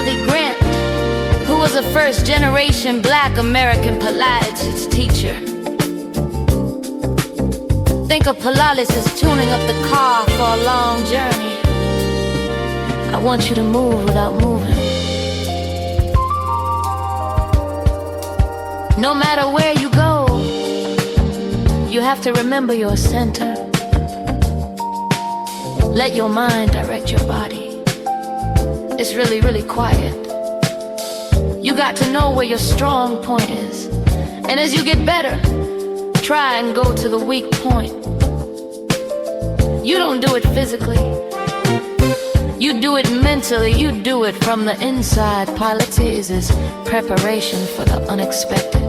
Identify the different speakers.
Speaker 1: Holly Grant, who was a first-generation Black American Pilates teacher. Think of Pilates as tuning up the car for a long journey. I want you to move without moving. No matter where you go, you have to remember your center. Let your mind direct your body. It's really, really quiet. You got to know where your strong point is. And as you get better, try and go to the weak point. You don't do it physically. You do it mentally. You do it from the inside. Pilates is preparation for the unexpected.